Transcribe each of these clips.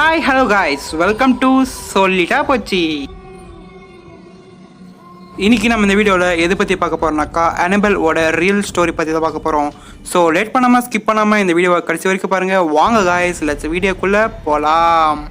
Hi hello guys, welcome to சொல்லிட்டா போச்சு. இன்னைக்கு நம்ம இந்த வீடியோவில் எதை பற்றி பார்க்க போகிறோம்னாக்கா அனபெலோட ரியல் ஸ்டோரி பற்றி தான் பார்க்க போகிறோம். ஸோ லேட் பண்ணாமல் ஸ்கிப் பண்ணாமல் இந்த வீடியோவை கடைசி வரைக்கும் பாருங்கள். வாங்க காய்ஸ், லெட்ஸ் வீடியோக்குள்ளே போகலாம்.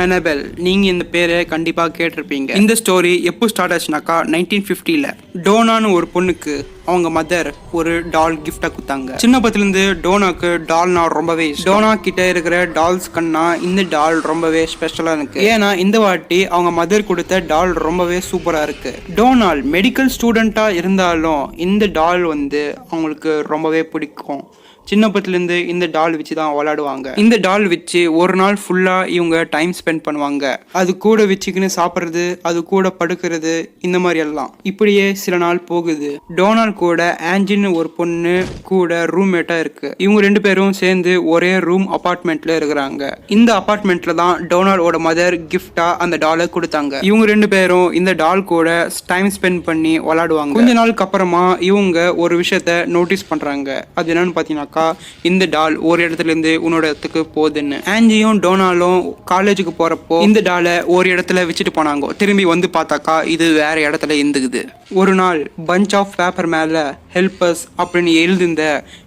அனபெல், நீங்கள் இந்த பேரை கண்டிப்பாக கேட்டிருப்பீங்க. இந்த ஸ்டோரி எப்போ ஸ்டார்ட் ஆச்சுனாக்கா 1950ல் டோனான்னு ஒரு பொண்ணுக்கு அவங்க மதர் ஒரு டால் கிஃப்டாக கொடுத்தாங்க. சின்ன பத்திலேருந்து டோனாக்கு டால்னா ரொம்பவே டோனா கிட்ட இருக்கிற டால்ஸ் கண்ணா இந்த டால் ரொம்பவே ஸ்பெஷலாக இருக்கு. ஏன்னா இந்த வாட்டி அவங்க மதர் கொடுத்த டால் ரொம்பவே சூப்பராக இருக்கு. டோனால் மெடிக்கல் ஸ்டூடெண்ட்டாக இருந்தாலும் இந்த டால் அவங்களுக்கு ரொம்பவே பிடிக்கும். சின்ன பத்திலேருந்து இந்த டால் வச்சு தான் விளையாடுவாங்க. இந்த டால் வச்சு ஒரு நாள் ஃபுல்லாக இவங்க டைம் ஸ்பெண்ட் பண்ணுவாங்க. அது கூட வச்சுக்கின்னு சாப்பிட்றது, அது கூட படுக்கிறது, இந்த மாதிரி எல்லாம். இப்படியே சில நாள் போகுது. டோனால் கூட ஆஞ்சின்னு ஒரு பொண்ணு கூட ரூம்மேட்டாக இருக்கு. இவங்க ரெண்டு பேரும் சேர்ந்து ஒரே ரூம் அபார்ட்மெண்ட்ல இருக்கிறாங்க. இந்த அபார்ட்மெண்ட்ல தான் டோனாலோட மதர் கிஃப்டா அந்த டாலை கொடுத்தாங்க. இவங்க ரெண்டு பேரும் இந்த டால் கூட டைம் ஸ்பெண்ட் பண்ணி விளையாடுவாங்க. கொஞ்ச நாளுக்கு அப்புறமா இவங்க ஒரு விஷயத்த நோட்டீஸ் பண்றாங்க. அது என்னன்னு பார்த்தீங்கன்னாக்கா, இந்த டால் ஒரு இடத்துல இருந்து இன்னொரு இடத்துக்கு போகுதுன்னு. ஆஞ்சியும் டோனாலும் காலேஜுக்கு போறப்போ இந்த டாலை ஒரு இடத்துல வச்சுட்டு போனாங்க. திரும்பி வந்து பார்த்தாக்கா இது வேற இடத்துல இருந்துக்குது. ஒரு நாள் பஞ்ச் ஆஃப் பேப்பர் மேல ஹெல்பர்ஸ் அப்படின்னு எழுதிருந்த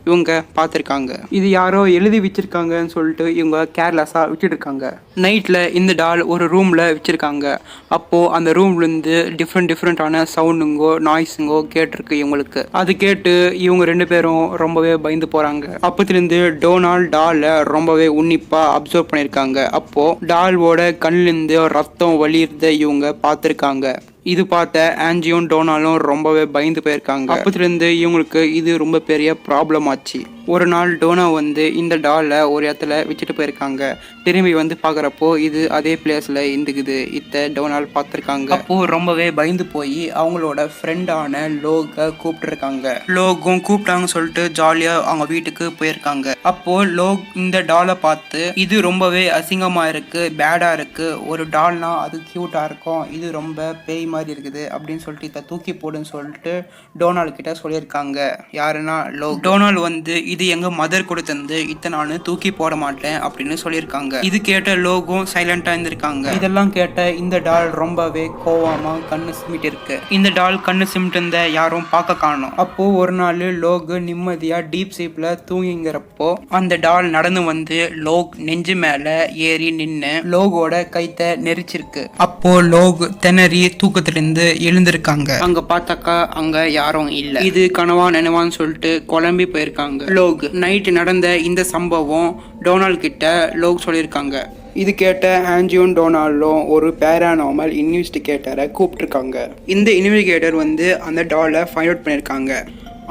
இவங்க பார்த்துருக்காங்க. இது யாரோ எழுதி வச்சிருக்காங்கன்னு சொல்லிட்டு இவங்க கேர்லெஸ்ஸாக விட்டுட்டு இருக்காங்க. நைட்டில் இந்த டால் ஒரு ரூமில் வச்சுருக்காங்க. அப்போது அந்த ரூம்லேருந்து டிஃப்ரெண்ட்டான சவுண்டுங்கோ நாய்ஸுங்கோ கேட்டிருக்கு இவங்களுக்கு. அது கேட்டு இவங்க ரெண்டு பேரும் ரொம்பவே பயந்து போகிறாங்க. அப்பத்துலேருந்து டோனால் டாலை ரொம்பவே உன்னிப்பாக அப்சர்வ் பண்ணியிருக்காங்க. அப்போது டாலோட கண்ணிலேருந்து ரத்தம் வலியுறத இவங்க பார்த்துருக்காங்க. இது பார்த்த ஆஞ்சியும் டோனாலும் ரொம்பவே பயந்து போயிருக்காங்க. அப்பத்துலேருந்து இவங்களுக்கு இது ரொம்ப பெரிய ப்ராப்ளம் ஆச்சு. ஒரு நாள் டோனா இந்த டாலை ஒரு இடத்துல வச்சுட்டு போயிருக்காங்க. திரும்பி வந்து பார்க்குறப்போ இது அதே பிளேஸில் இருந்துக்குது. டோனால் பார்த்துருக்காங்க. அப்போது ரொம்பவே பயந்து போய் அவங்களோட ஃப்ரெண்டான லோகை கூப்பிட்டுருக்காங்க. லோகும் கூப்பிட்டாங்கன்னு சொல்லிட்டு ஜாலியாக அவங்க வீட்டுக்கு போயிருக்காங்க. அப்போது லோக் இந்த டாலை பார்த்து இது ரொம்பவே அசிங்கமாக இருக்குது, பேடாக இருக்குது, ஒரு டால்னா அது க்யூட்டாக இருக்கும், இது ரொம்ப பேய் மாதிரி இருக்குது அப்படின்னு சொல்லிட்டு இதை தூக்கி போடுன்னு சொல்லிட்டு டோனால் கிட்ட சொல்லியிருக்காங்க. யாருன்னா லோக். டோனால் இது எங்க மதர் கொடுத்தது, நான் தூக்கி போட மாட்டேன் அப்படின்னு சொல்லியிருக்காங்க. இது கேட்ட லோகும் சைலண்டா இருந்திருக்காங்க. இதெல்லாம் கேட்ட இந்த டால் ரொம்பவே கோவமா கண்ணு சிமிட்டு இருக்கு. இந்த டால் கண்ணு சிமிட்டு இருந்த யாரும் பார்க்க காணோம். அப்போ ஒரு நாள் லோக் நிம்மதியா டீப் ஸ்லீப்ல தூங்கிங்கிறப்போ அந்த டால் நடந்து லோக் நெஞ்சு மேல ஏறி நின்று லோகோட கைத்தை நெரிச்சிருக்கு. அப்போ லோக் திணறி தூக்கத்திலிருந்து எழுந்திருக்காங்க. அங்க பார்த்தாக்கா அங்க யாரும் இல்ல. இது கனவா நினைவான்னு சொல்லிட்டு குழம்பி போயிருக்காங்க. லோக் நைட் நடந்த இந்த சம்பவம் டோனால் கிட்ட லோக் சொல்லியிருக்காங்க. இது கேட்ட ஆஞ்சியும் டோனாலும் ஒரு பேரானாமல் இன்வெஸ்டிகேட்டரை கூப்பிட்டுருக்காங்க. இந்த இன்வெஸ்டிகேட்டர் அந்த டாலை ஃபைண்ட் அவுட் பண்ணியிருக்காங்க.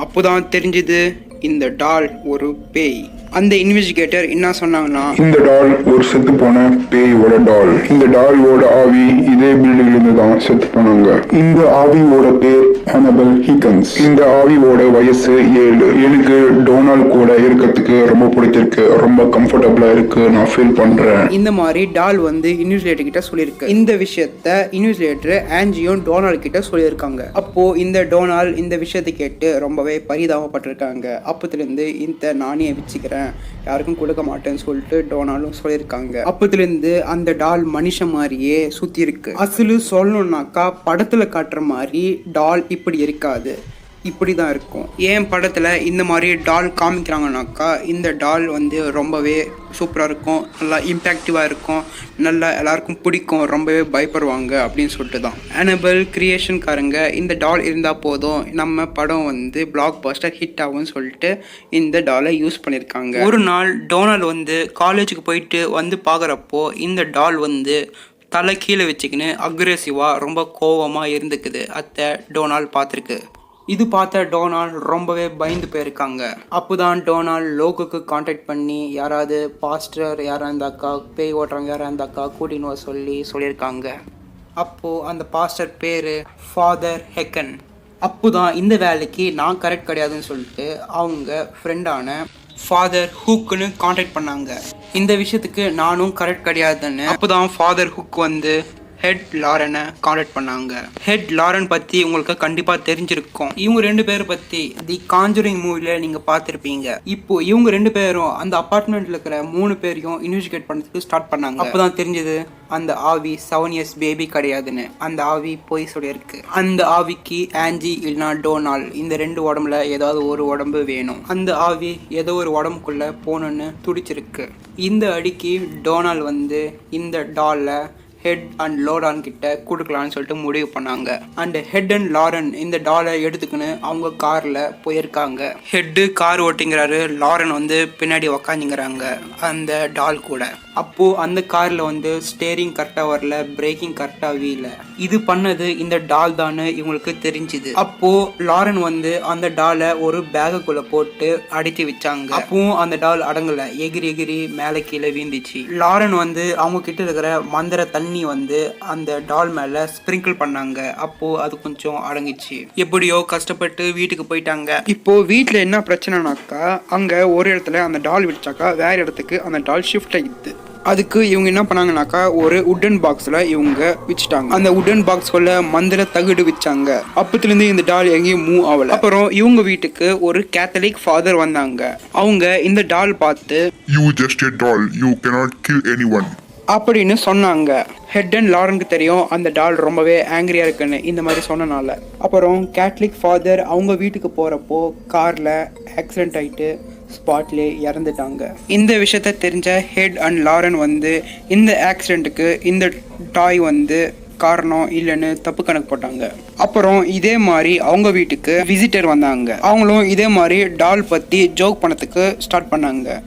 அப்போதான் தெரிஞ்சுது இந்த டால் ஒரு பேய். அந்த இன்வெஸ்டிகேட்டர் என்ன சொன்னாங்கன்னா, இந்த டால் ஒரு செத்து போன பேயோட டால். இந்த டாலோட ஆவி இதே பில்டிங்ல இருந்து தான் செத்து போனாங்க. இந்த ஆவியோட பேர் அனபெல் ஹிக்கன்ஸ். இந்த ஆவியோட வயசு 7. எனக்கு டோனால் கூட இருக்கிறதுக்கு ரொம்ப பிடிச்சிருக்கு, ரொம்ப கம்ஃபர்டபுளா இருக்கு, நான் ஃபீல் பண்றேன். இந்த மாதிரி டால் இன்வெஸ்டிகேட்டர் கிட்ட சொல்லியிருக்கு. இந்த விஷயத்த இன்வெஸ்டிகேட்டர் ஆஞ்சியும் டோனால் கிட்ட சொல்லியிருக்காங்க. அப்போ இந்த டோனால் இந்த விஷயத்தை கேட்டு ரொம்பவே பரிதாபப்பட்டிருக்காங்க. அப்பத்திலிருந்து இந்த நானே வச்சுக்கிறேன், யாருக்கும் கொடுக்க மாட்டேன்னு சொல்லிட்டு டோனாலும் சொல்லியிருக்காங்க. அப்பத்திலிருந்து அந்த டால் மனுஷன் மாதிரியே சுத்தி இருக்கு. அசலு சொல்லணும்னாக்கா படத்துல காட்டுற மாதிரி டால் இப்படி இருக்காது, இப்படிதான் இருக்கும். ஏன் படத்துல இந்த மாதிரி டால் காமிக்கிறாங்கனாக்கா இந்த டால் ரொம்பவே சூப்பரா இருக்கும், நல்லா இம்பாக்டிவா இருக்கும், நல்லா எல்லாருக்கும் பிடிக்கும், ரொம்பவே பயப்படுவாங்க அப்படின்னு சொல்லிட்டு தான் அனபெல் கிரியேஷன்காரங்க இந்த டால் இருந்தா போதும் நம்ம படம் பிளாக் பஸ்டர் ஹிட் ஆகும்னு சொல்லிட்டு இந்த டாலை யூஸ் பண்ணியிருக்காங்க. ஒரு நாள் டோனால் காலேஜுக்கு போயிட்டு பார்க்குறப்போ இந்த டால் தலை கீழே வச்சுக்கின்னு அக்ரெசிவாக ரொம்ப கோவமாக இருந்துக்குது. டோனால் பார்த்துருக்கு. இது பார்த்த டோனால் ரொம்பவே பயந்து போயிருக்காங்க. அப்போதான் டோனால் லோகுக்கு கான்டாக்ட் பண்ணி யாராவது பாஸ்டர் யாராக இருந்தாக்கா, பேய் ஓட்டுறவங்க யாராக இருந்தாக்கா கூட்டின்னு சொல்லியிருக்காங்க. அப்போது அந்த பாஸ்டர் பேர் ஃபாதர் ஹெக்கன். அப்போதான் இந்த வேலைக்கு நான் கரெக்ட் கிடையாதுன்னு சொல்லிட்டு அவங்க ஃப்ரெண்டான ஃபாதர் ஹூக்குன்னு கான்டாக்ட் பண்ணாங்க. இந்த விஷயத்துக்கு நானும் கரெக்ட் கிடையாதுன்னு. அப்போதான் ஃபாதர் ஹுக் ஹெட் லாரனை காண்டாக்ட் பண்ணாங்க. ஹெட் லாரன் பற்றி உங்களுக்கு கண்டிப்பாக தெரிஞ்சிருக்கும். இவங்க 2 பேரை பற்றி தி காஞ்சூரிங் மூவியில் நீங்கள் பார்த்துருப்பீங்க. இப்போ இவங்க 2 பேரும் அந்த அப்பார்ட்மெண்ட்டில் இருக்கிற 3 பேரையும் இன்வெஸ்டிகேட் பண்ணுறதுக்கு ஸ்டார்ட் பண்ணாங்க. அப்போ தான் தெரிஞ்சது அந்த ஆவி 7 இயர்ஸ் பேபி கிடையாதுன்னு. அந்த ஆவி போய் சொல்லியிருக்கு. அந்த ஆவிக்கு ஆன்ஜி இல்லைனா டோனால் இந்த 2 உடம்புல ஏதாவது ஒரு உடம்பு வேணும். அந்த ஆவி ஏதோ ஒரு உடம்புக்குள்ள போகணுன்னு துடிச்சிருக்கு. இந்த அடிக்கு டோனால் வந்து இந்த டாலை ஹெட் அண்ட் லாரன் கிட்ட கொடுக்கலான்னு சொல்லிட்டு முடிவு பண்ணாங்க. அண்ட் ஹெட் அண்ட் லாரன் இந்த டாலை எடுத்துக்கின்னு அவங்க கார்ல போயிருக்காங்க. ஹெட்டு கார் ஓட்டிங்கிறாரு, லாரன் வந்து பின்னாடி உக்காந்துங்கிறாங்க அந்த டால் கூட. அப்போ அந்த கார்ல வந்து ஸ்டேரிங் கரெக்டா வரல, பிரேக்கிங் கரெக்டா வீல. இது பண்ணது இந்த டால் தான்னு இவங்களுக்கு தெரிஞ்சுது. அப்போ லாரன் வந்து அந்த டாலை ஒரு பேகுக்குள்ள போட்டு அடித்து வச்சாங்க. அப்பவும் அந்த டால் அடங்கல, எகிரி எகிரி மேல கீழே வீந்துச்சு. லாரன் வந்து அவங்க கிட்ட இருக்கிற மந்திர தண்ணி வந்து அந்த டால் மேல ஸ்ப்ரிங்கிள் பண்ணாங்க. அப்போ அது கொஞ்சம் அடங்கிச்சு. எப்படியோ கஷ்டப்பட்டு வீட்டுக்கு போயிட்டாங்க. இப்போ வீட்டுல என்ன பிரச்சனைனாக்கா, அங்க ஒரு இடத்துல அந்த டால் விடிச்சாக்கா வேற இடத்துக்கு அந்த டால் ஷிஃப்ட் ஆகிடுது. அதுக்கு இவங்க என்ன பண்ணாங்கனாக்கா ஒரு உட்டன் பாக்ஸ்ல இவங்க வச்சுட்டாங்க. அந்த உட்டன் பாக்ஸ்குள்ள மந்திர தகுடு வச்சாங்க. அப்பத்திலிருந்து இந்த டால் எங்கேயும் மூவ் ஆகல. அப்புறம் இவங்க வீட்டுக்கு ஒரு கேத்தலிக் ஃபாதர் வந்தாங்க. அவங்க இந்த டால் பார்த்து You just a doll. You cannot kill anyone. அப்படின்னு சொன்னாங்க. ஹெட் அண்ட் லாரனுக்கு தெரியும் அந்த டால் ரொம்பவே ஆங்கிரியா இருக்குன்னு இந்த மாதிரி சொன்னனால. அப்புறம் கேத்தலிக் ஃபாதர் அவங்க வீட்டுக்கு போறப்போ கார்ல ஆக்சிடென்ட் ஆயிட்டு ஸ்பாட்லே இறந்துட்டாங்க. இந்த விஷயத்த தெரிஞ்ச ஹெட் அண்ட் லாரன் வந்து இந்த ஆக்சிடென்ட்டுக்கு இந்த டாய் வந்து காரணம் இல்லைன்னு தப்பு கணக்கு போட்டாங்க. அப்புறம் இதே மாதிரி அவங்க வீட்டுக்கு விசிட்டர் வந்தாங்க. அவங்களும் இதே மாதிரி டால் பற்றி ஜோக் பண்ணதுக்கு ஸ்டார்ட் பண்ணாங்க.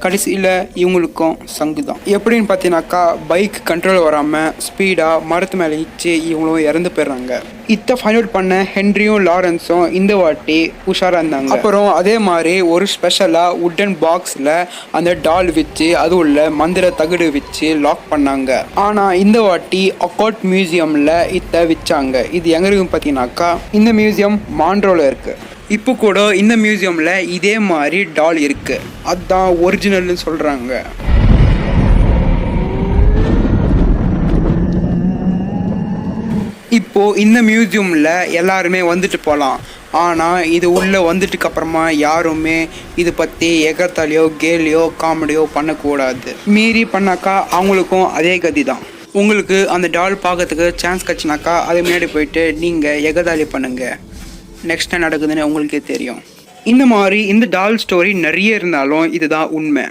கடைசியில் இவங்களுக்கும் சங்கு தான். எப்படின்னு பார்த்தீங்கன்னாக்கா பைக் கண்ட்ரோல் வராமல் ஸ்பீடாக மரத்து மேலே இச்சு இவங்களும் இறந்து போயிடுறாங்க. இதை ஃபைண்ட் அவுட் பண்ண ஹென்ரியும் லாரன்ஸும் இந்த வாட்டி உஷாராக இருந்தாங்க. அப்புறம் அதே மாதிரி ஒரு ஸ்பெஷலாக உட்டன் பாக்ஸில் அந்த டால் வச்சு அது உள்ள மந்திர தகுடு வச்சு லாக் பண்ணாங்க. ஆனால் இந்த வாட்டி அக்காட் மியூசியமில் இதை வச்சாங்க. இது எங்கே இருக்குன்னு பார்த்தீங்கன்னாக்கா இந்த மியூசியம் மாண்ட்ரோவில் இருக்குது. இப்போ கூட இந்த மியூசியமில் இதே மாதிரி டால் இருக்கு. அதுதான் ஒரிஜினல்னு சொல்கிறாங்க. இப்போ இந்த மியூசியமில் எல்லாருமே வந்துட்டு போகலாம். ஆனால் இது உள்ளே வந்துட்டுக்கு அப்புறமா யாருமே இது பற்றி எகத்தாலியோ கேலியோ காமெடியோ பண்ணக்கூடாது. மீறி பண்ணாக்கா அவங்களுக்கும் அதே கதி தான். உங்களுக்கு அந்த டால் பார்க்கறதுக்கு சான்ஸ் கிடச்சினாக்கா அது முன்னாடி போயிட்டு நீங்கள் எகதாலி பண்ணுங்கள். நெக்ஸ்ட் என்ன நடக்குதுன்னு உங்களுக்கே தெரியும். இந்த மாதிரி இந்த டால் ஸ்டோரி நிறைய இருந்தாலும் இதுதான் உண்மை.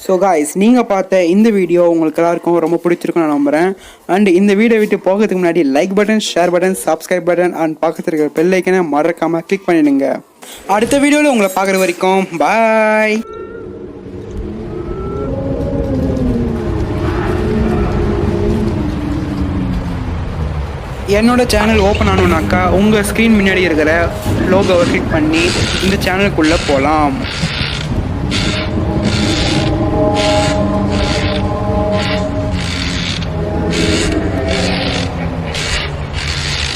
ஸோ காய்ஸ், நீங்கள் பார்த்த இந்த வீடியோ உங்களுக்கு எல்லாருக்கும் ரொம்ப பிடிச்சிருக்குன்னு நான் நம்புகிறேன். அண்ட் இந்த வீடியோ விட்டு போகிறதுக்கு முன்னாடி like button, share button, subscribe button and பக்கத்தில் இருக்கிற பெல் ஐக்கனை மறக்காமல் கிளிக் பண்ணிடுங்க. அடுத்த வீடியோவில் உங்களை பார்க்குற வரைக்கும் பாய். என்னோட சேனல் ஓப்பன் ஆனோனாக்கா உங்கள் ஸ்க்ரீன் முன்னாடி இருக்கிற லோகோவை கிளிக் பண்ணி இந்த சேனலுக்குள்ளே போகலாம்.